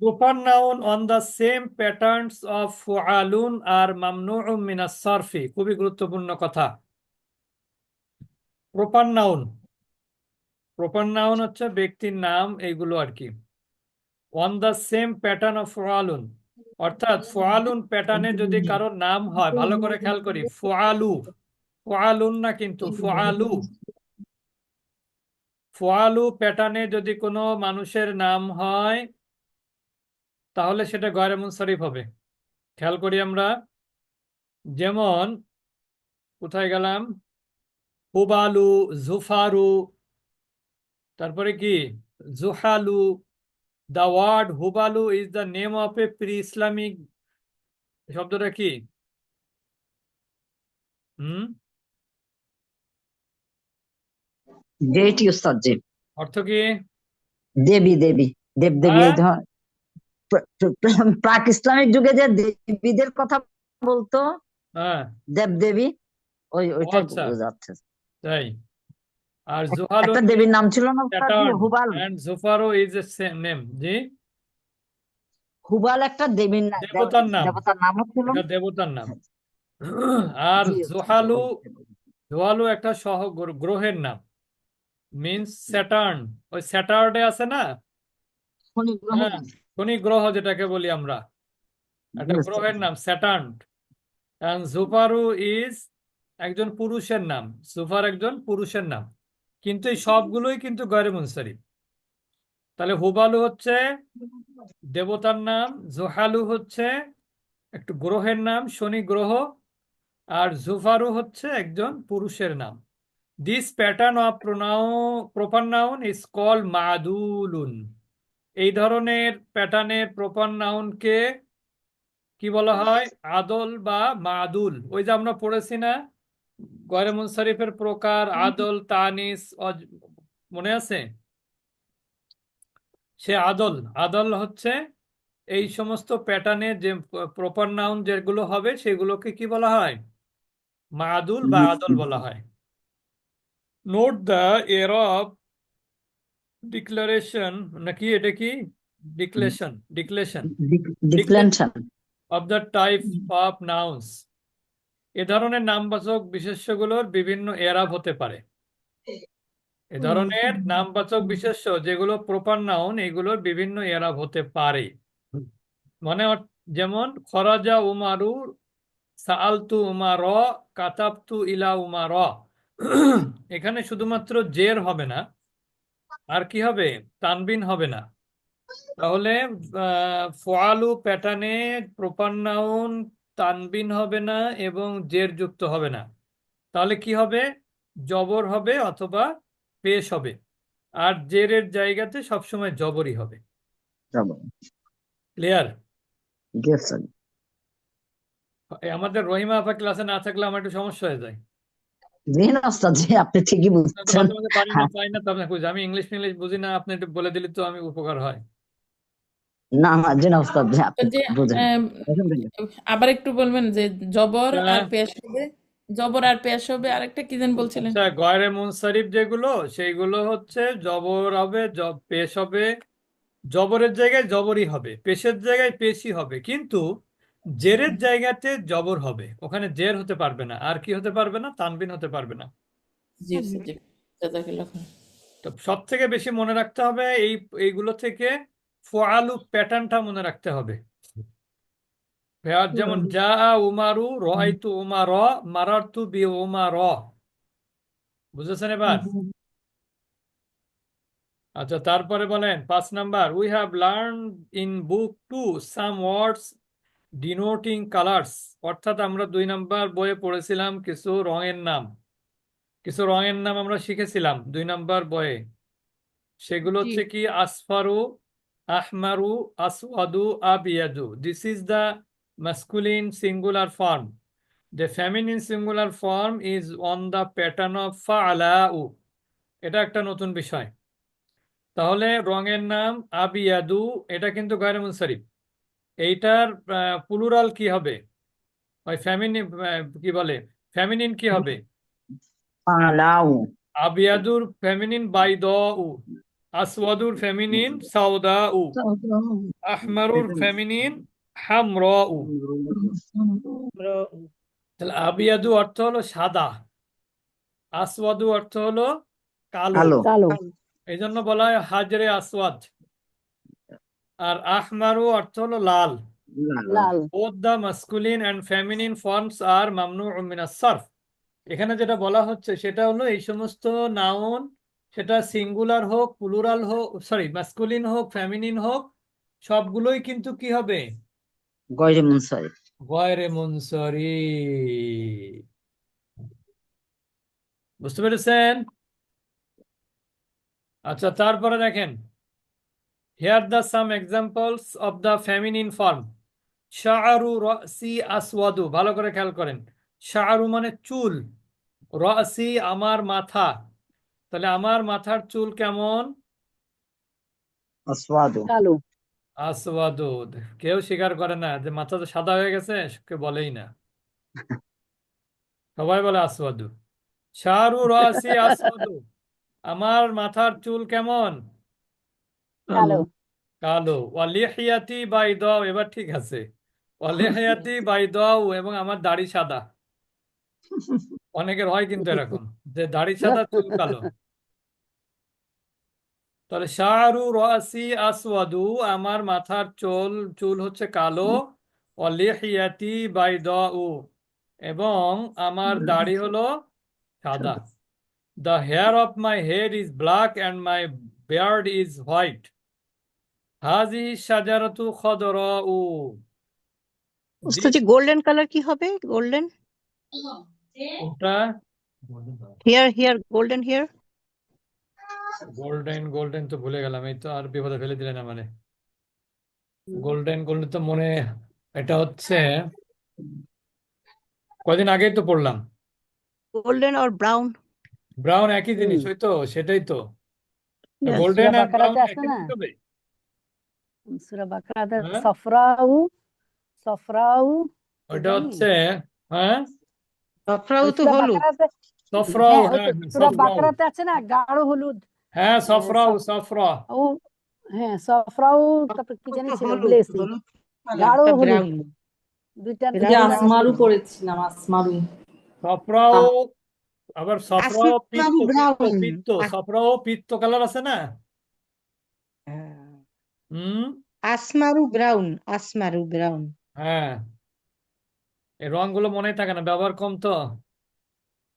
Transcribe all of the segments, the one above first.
Proper noun on the same patterns of fu'alun are mamnu'un min as-sarfi. খুবই গুরুত্বপূর্ণ কথা। Proper noun, proper noun হচ্ছে ব্যক্তির নাম এইগুলো আর কি। On the same pattern of ফুআলুন, অর্থাৎ ফুআলুন প্যাটার্নে যদি কারোর নাম হয়, ভালো করে খেয়াল করি, ফুআলু, ফুআলুন না কিন্তু ফুআলু, ফুআলু প্যাটার্নে যদি কোনো মানুষের নাম হয় তাহলে সেটা গয়রে মুনসারিফ হবে। খেয়াল করি আমরা, যেমন কোথায় গেলাম, হুবালু, জুফারু, তারপরে কি জুহালু। দ্য ওয়ার্ড হুবালু is the name of a pre Islamic, শব্দটা কি? হুম, ডেটি উস্তাদ জি। অর্থ কি? দেবী দেবী, দেব দেবী, হ্যাঁ এই ধর প্রাক ইসলামিক যুগে যে দেবীদের কথা বলতো, হ্যাঁ, দেব দেবী, ও ওইটাই আচ্ছা, বোঝাচ্ছে। তাই। আর জুহালুন একটা দেবীর নাম ছিল না উস্তাদ জি, প্যাটার্ন হুবাল। এন্ড জুফারু ইজ এ সেম নেম। জি, হুবাল একটা দেবীর নাম, দেবতার নাম, দেবতার নামও ছিল এটা না? দেবতার নাম। আর জি উস্তাদ জি, জুহালু, বলতে বলতে। জুহালু একটা সহ গ্রহের নাম, মিনস স্যাটার্ন। ওই স্যাটারডে আছে না, শনি গ্রহের হ্যাঁ, নাম। শনি গ্রহ যেটাকে বলি আমরা, জি একটা উস্তাদ গ্রহের জি। নাম স্যাটার্ন। And জুফারু ইজ একজন পুরুষের নাম, জুফার একজন পুরুষের নাম, কিন্তু এই সবগুলোই কিন্তু গয়রে মুনসারিফ। তাহলে হুবালু হচ্ছে দেবতার নাম, জোহালু হচ্ছে একটু গ্রহের নাম, শনি গ্রহ, আর জুফারু হচ্ছে একজন পুরুষের নাম। This pattern of proper noun is call মাদুলুন। এই ধরনের প্যাটার্নের প্রপার নাউনকে কি বলা হয়? আদল বা মাদুল। ওই যে আমরা পড়েছি না, গয়রে মুনসারিফের প্রকার, আদল, তানিস, মনে আছে? সে আদল, আদল হচ্ছে এই সমস্ত প্যাটার্নের যে প্রপার নাউন যেগুলো হবে সেগুলোকে কি বলা হয়? মাদুল বা আদল বলা হয়। নোট দ্য এরব ডিক্লারেশন, নাকি এটা কি declension, declension, declension. Of the type of nouns. এ ধরনের নামবাচক বিশেষ্যগুলোর বিভিন্ন এরাব হতে পারে। এ ধরনের নামবাচক বিশেষ্য যেগুলো প্রপার নাউন, এগুলোর বিভিন্ন এরাব হতে পারে। মানে যেমন খরাজা উমারু, সাআলতু উমার, কাতাবতু ইলা উমার। এখানে শুধুমাত্র জের হবে না, আর কি হবে? তানবিন হবে না। তাহলে ফআলু প্যাটার্নে প্রপার নাউন তানবিন হবে না এবং জের যুক্ত হবে না। তাহলে কি হবে? জবর হবে অথবা পেশ হবে, আর জেরের জায়গাতে সবসময় জবরই হবে। ক্লিয়ার? জি উস্তাদ। আমাদের রহিমা আপা ক্লাসে না থাকলে আমার একটু সমস্যা হয়ে যায়। জি না উস্তাদ জি, আপনি ঠিকই তো বুঝছেন। মাঝে মাঝে পারি না, হ্যাঁ, পাই না, তো আপনাকে বুঝি, আমি ইংলিশ ইংলিশ বুঝি না, আপনি একটু বলে দিলে তো আমি উপকার হয়। না না জি না উস্তাদ জি, তো আপনি যে বুঝেন। আম, আবার একটু বলবেন যে জবর তা, আর পেশ হবে, জবর আর পেশ হবে, আরেকটা কি যেন বলছিলেন? আচ্ছা, গয়রে মুনসারিফ যেগুলো সেইগুলো হচ্ছে জবর হবে, পেশ হবে, জবরের জায়গায় জবরই হবে, পেশের জায়গায় পেশই হবে, কিন্তু জেরের জায়গাতে জবর হবে, ওখানে জের হতে পারবে না, আর কি হতে পারবে না? তানবিন হতে পারবে না। জি স্যার, জি, জাযাকাল্লাহ খাইর। তো সব থেকে বেশি মনে রাখতে হবে এইগুলো থেকে ফআলু প্যাটার্নটা মনে রাখতে হবে। যেমন যা উমারু, রাআইতু উমার, মারারতু বি উমার। বুঝেছেন এবার? আচ্ছা, তারপরে বলেন 5 number, we have learn in book two some words denoting colours. অর্থাৎ আমরা 2 নাম্বার বইয়ে পড়েছিলাম কিছু রঙের নাম, কিছু রঙের নাম আমরা শিখেছিলাম 2 নাম্বার বইয়ে। সেগুলো জি হচ্ছে কি? আসফারু, আহমারু, আসওয়াদু, আবিয়াদু। This is the masculine singular form. The feminine singular form is on the pattern of ফাআলাউ। এটা একটা নতুন বিষয়। তাহলে রঙের নাম আবিয়াদু, এটা কিন্তু গায়রে মুনসারিফ। এইটার প্লুরাল কি হবে? ওই ফেমিনিন, কি বলে, ফেমিনিন কি হবে? পালাও। আবিয়াদুর ফেমিনিন বাইদউ। আসওয়াদুর ফেমিনিন সাউদাউ, আহমারুর ফেমিনিন হামরাউ। তাহলে আবিয়াদু অর্থ হলো সাদা, আসওয়াদু অর্থ হলো কালো, কালো। কালো। এই জন্য বলা হয় হাজরে আসওয়াদ। আর আহমারু অর্থ হলো লাল। লাল। Both the masculine and feminine forms are mamnu'un min as-sarf. এখানে যেটা বলা হচ্ছে সেটা হলো এই সমস্ত নাউন, সেটা সিঙ্গুলার হোক, প্লুরাল হোক, সরি ম্যাসকুলিন হোক, ফেমিনিন হোক, সবগুলোই কিন্তু কি হবে? গয়রে মুনসারিফ। গয়রে মুনসারি। বুঝতে পেরেছেন? আচ্ছা, তারপরে দেখেন, here the some examples of the feminine form. শাআরু রাসি আসওয়াদু, ভালো করে খেয়াল করেন। শাআরু মানে চুল, রাসি আমার মাথা, তাহলে আমার মাথার চুল কেমন? আসওয়াদু। কালো। আসওয়াদু। কেউ স্বীকার করে না যে মাথা তো সাদা হয়ে গেছে, কেউ বলেই না, সবাই বলে আসওয়াদু। শাআরু রাসি আসওয়াদু, আমার মাথার চুল কেমন? কালো। কালো। ওয়ালিহিয়াতি বাইদাও, এবার ঠিক আছে। ওয়ালিহিয়াতি বাইদাও, এবং আমার দাড়ি সাদা। অনেকের হয় কিন্তু এরকম যে দাড়ি সাদা চুল কালো। তাহলে শাহরু রাসি আসওয়াদু, আমার মাথার চুল চুল হচ্ছে কালো। ওয়ালিহিয়াতি বাইদাউ, এবং আমার দাড়ি হলো সাদা। The hair of my head is black and my beard is white. হাজিহি শাজারাতু খদরাউ। উস্তাদ গোল্ডেন কালার কি হবে? গোল্ডেন কোনটা? Hair, hair golden hair. Golden golden তো ভুলে গেলাম, এই তো আর বিপদে ফেলে দিলেন মানে। গোল্ডেন গোল্ডেন তো মনে, এটা হচ্ছে কয়দিন আগেই তো পড়লাম। গোল্ডেন আর ব্রাউন। ব্রাউন একই জিনিস, ওই তো সেটাই তো। Yes. গোল্ডেন সূরা আর ব্রাউন বাকারাতে আছে একই না, জিনিস হবে? সূরা বাকারাতে হ্যাঁ, সফরাউ, সফরাউ কি ওইটা জানি। হচ্ছে, হ্যাঁ সফরাও তো সূরা হলুদ। বাকারাতে, সফরাও, হ্যাঁ ওই হ্যাঁ তো হ্যাঁ, সূরা সফরাও, বাকারাতে আছে না গাঢ় হলুদ। হ্যাঁ সফরাও, সফ সফরা। ও হ্যাঁ সফরাউ, তারপর কি জানি ছিল হলুদ, ভুলে গেছি। হলুদ কালার, গাঢ় একটা হলুদ, ব্রাউন। দুইটা যে দুইটা নাম আছে। আসমারু পড়েছিলাম, আসমারু। সফরাও, আবার সফরাও পিত্ত, আসমারু পিত্ত ব্রাউন। পিত্ত, সফরাও পিত্ত কালার আছে না? হুম, আসমারু ব্রাউন, আসমারু ব্রাউন। হ্যাঁ, এই রংগুলো মনে থাকে না, ব্যবহার কম তো।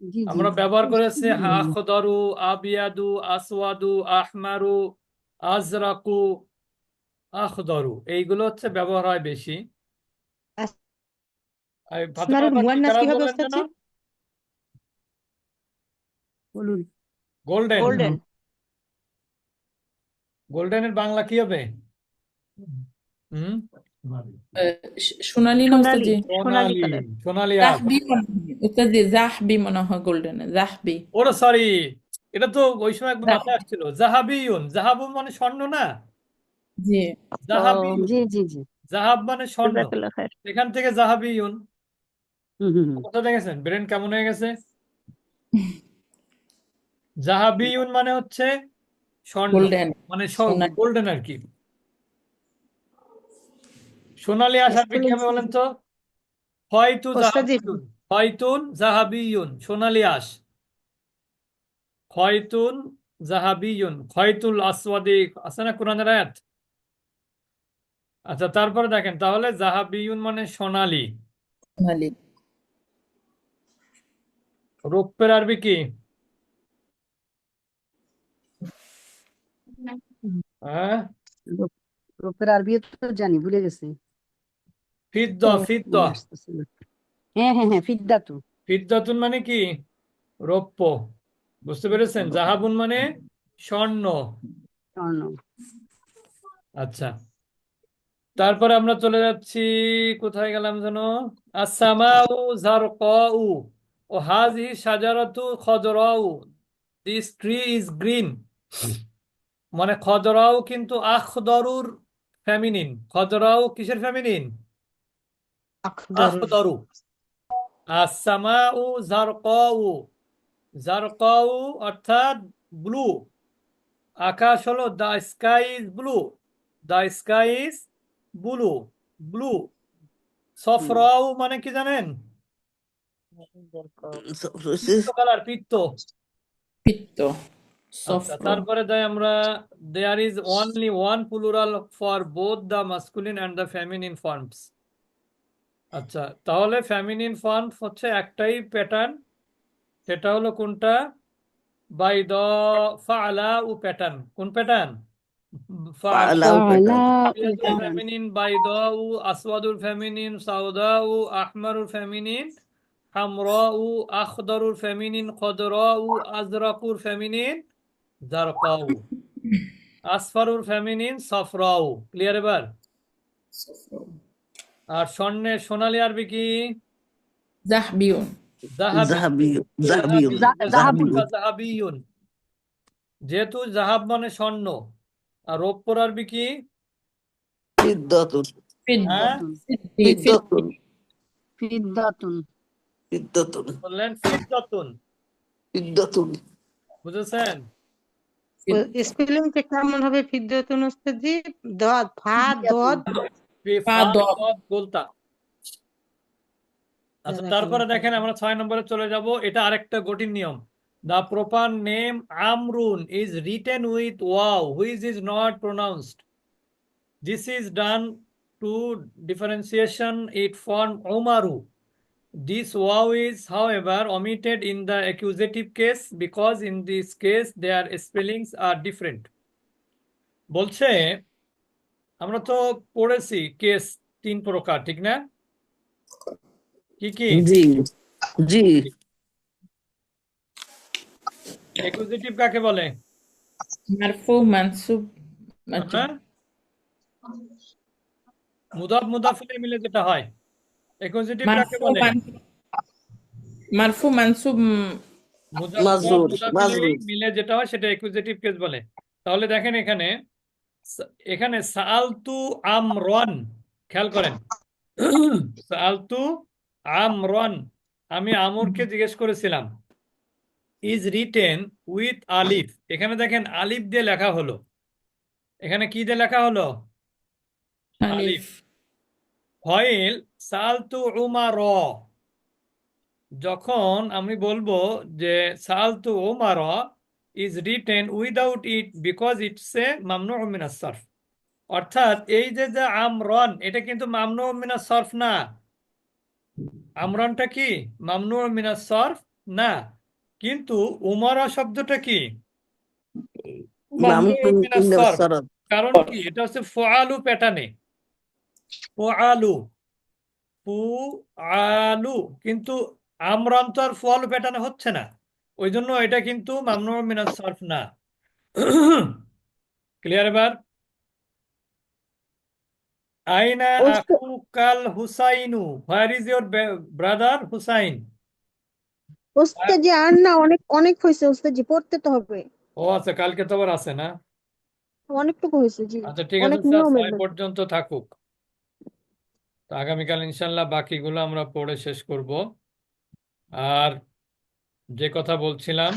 জি জি। আমরা ব্যবহার করেছি আখদরু, আবিয়াদু, আসওয়াদু, আহমারু, আজরাকু, আখদরু, এইগুলো হচ্ছে ব্যবহার হয় বেশি। আর ফাতেমা আসমারুর আবার কি মুয়ান্নাস কালার কি হবে বললেন ওস্তাদ যেন? জি? হলুদ। গোল্ডেন। গোল্ডেন। গোল্ডেনের বাংলা কি হবে? হুম, সোনালি না সোনালি, উস্তাদি? সোনালি সোনালি, কালার। সোনালি আখ। জাহবি মনে হয় উস্তাদি, জাহবি মনে হয় গোল্ডেন, জাহবি। ওরে সরি, এটা তো ওই সময় একবার মাথায় জাহবি। আসছিল। জাহাবিউন, জাহাবু মানে স্বর্ণ না? জি। ও, জাহাবিউন, জি জি জি। জাহাব মানে স্বর্ণ, জাযাকাল্লাহ খায়ের। এখান থেকে জাহাবিউন। হুম। কথা দেখেছেন ব্রেন কেমন হয়ে গেছে? জাহাবিউন মানে হচ্ছে স্বর্ণ, গোল্ডেন। মানে সোনালি। গোল্ডেন আর কি। সোনালী আঁশ আরবি কি হবে এক্সেলেন্সি বলেন তো? হয়তু ওস্তাদ জি, জাহাবিউন, হয়তুন জাহাবিউন, সোনালী আঁশ। খয়তুন জাহাবিউন, খয়তুল আসওয়াদি আছে না কোরআনের আয়াত? আচ্ছা, তারপরে দেখেন, তাহলে জাহাবিউন মানে সোনালী। সোনালি। রৌপ্যের আরবি কি? হ্যাঁ, রূপের আরবি তো জানি, ভুলে গেছি। ফিদ্দা, ফিদ্দা। মনে আসতেছে না। হ্যাঁ হ্যাঁ হ্যাঁ, ফিদ্দাতু। ফিদ্দাতুন মানে কি? রৌপ্য। বুঝতে পেরেছেন? জাহাবুন মানে স্বর্ণ। স্বর্ণ। আচ্ছা, তারপরে আমরা চলে যাচ্ছি, কোথায় গেলাম যেন? আসসামাউ জারকাউ, ও হাযিহি শাজারাতু খদরাউ, দিস ট্রি ইজ গ্রিন। মানে খদরাউ কিন্তু আখদরুর ফেমিনিন। খদরাউ কিসের ফেমিনিন? আখদরুর। আখদরু। আসসামাউ জারকাউ, জারকাউ অর্থাৎ ব্লু, আকাশ হলো the sky is blue, the sky is blue, blue. সফরাও মানে কি জানেন? পিত্ত কালার, পিত্ত। পিত্ত, আচ্ছা, সফর। তারপরে যাই আমরা, there is only one plural for both the masculine and the feminine forms. আচ্ছা, তাহলে ফেমিনিন ফর্ম হচ্ছে একটাই প্যাটার্ন, সেটা হলো কোনটা? বাই দ ফাআলা উ প্যাটার্ন। কোন প্যাটার্ন? ফাআলা। ফালা আবিয়াদুল প্যাটার্ন। ফেমিনিন, বাইদাউ, আসওয়াদুল ফেমিনিন, সাউদাউ, আহমারুল ফেমিনিন, হামরাউ, আখদারুল ফেমিনিন, খদরাউ, আজরাকুল ফেমিনিন, জারকাউ, আসফারুল ফেমিনিন, সফরাউ। ক্লিয়ার এবার? আর স্বর্ণের সোনালী আরবি কি? জাহবিউন। জাহাবি, ذهبي জাহাবি, ذهبي জাহাবি ذهبي বা জাহাবিউন। যেহেতু জাহাব মানে স্বর্ণ, আর রৌপ্যর আরবি কি? فضة ফিদ্দা, হ্যাঁ, ফিদ্দি, فضة ফিদ্দাতুন। فضة বললেন ফিদ্দাতুন। فضة বুঝেছেন? স্পেলিংটা কেমন হবে ফিদ্দাতুন উস্তাদি? দদ ফা দদ ফা দদ। দদ গোলতা। আচ্ছা, তারপরে দেখেন আমরা 6 নম্বরে চলে যাব। এটা আরেকটা কঠিন নিয়ম। দ্য প্রপার নেম আমরুন ইজ রিটেন উইথ ওয়াও which is not pronounced. This is done to differentiation it form ওমারু। This wow is, however, omitted in the accusative case because in this case their spellings are different. বলছে, আমরা তো পড়েছি case 3 প্রকার, ঠিক না? কি কি? জি জি অ্যাকুজেটিভ কাকে বলে? মারফু, মানসুব, হ্যাঁ, মুদাফ মুদাফ ইলাইহি মিলে যেটা হয়, অ্যাকুজেটিভ কাকে মারফু, বলে? মারফু, মানসুব, মুদাফ মাজরুর মুদাফ ইলাইহি মাজরুর মিলে যেটা হয় সেটা অ্যাকুজেটিভ কেস বলে। তাহলে দেখেন এখানে, এখানে সাআলতু আমরন, খেয়াল করেন, সাআলতু আমরন, আমি আমরকে জিজ্ঞেস করেছিলাম, ইজ রিটেন উইথ আলিফ। এখানে দেখেন আলিফ দিয়ে লেখা হলো, এখানে কি দিয়ে লেখা হলো? আলিফ। আলিফ। ফাইল সাআলতু উমার, যখন আমি বলবো যে সাআলতু Umar is written without it because it's a মামনু মিনাস সরফ। অর্থাৎ এই যে যে আমরন, এটা কিন্তু মামনু মিনাস সরফ না। আমরনটা কি? মামনু মিনাস সরফ না। কিন্তু উমারা শব্দটা কি? মামনু মামনুন মিনাস মিনাস সরফ। সরফ কারণ কি? এটা হচ্ছে ফুআলু প্যাটার্নে, ফুআলু, ফুআলু। কিন্তু আমরন তো আর ফুআলু প্যাটার্নে হচ্ছে না, ওই জন্য এটা কিন্তু মামনু মিনাস সরফ না। ক্লিয়ার এবার? আইনা আখুকাল হুসাইনু, where is your brother Hussain? ওস্তাজি আর না, অনেক অনেক হয়েছে ওস্তাজি, পড়তে তো হবে। ও আচ্ছা, কালকে তো আবার আছে না? অনেকটুকু হয়েছে জি, আচ্ছা, ঠিক আছে অনেক স্যার, নিয়মের 6 মধ্যে। পর্যন্ত থাকুক। তো আগামীকাল ইনশাল্লাহ বাকিগুলো আমরা পড়ে শেষ করব। আর যে কথা বলছিলাম,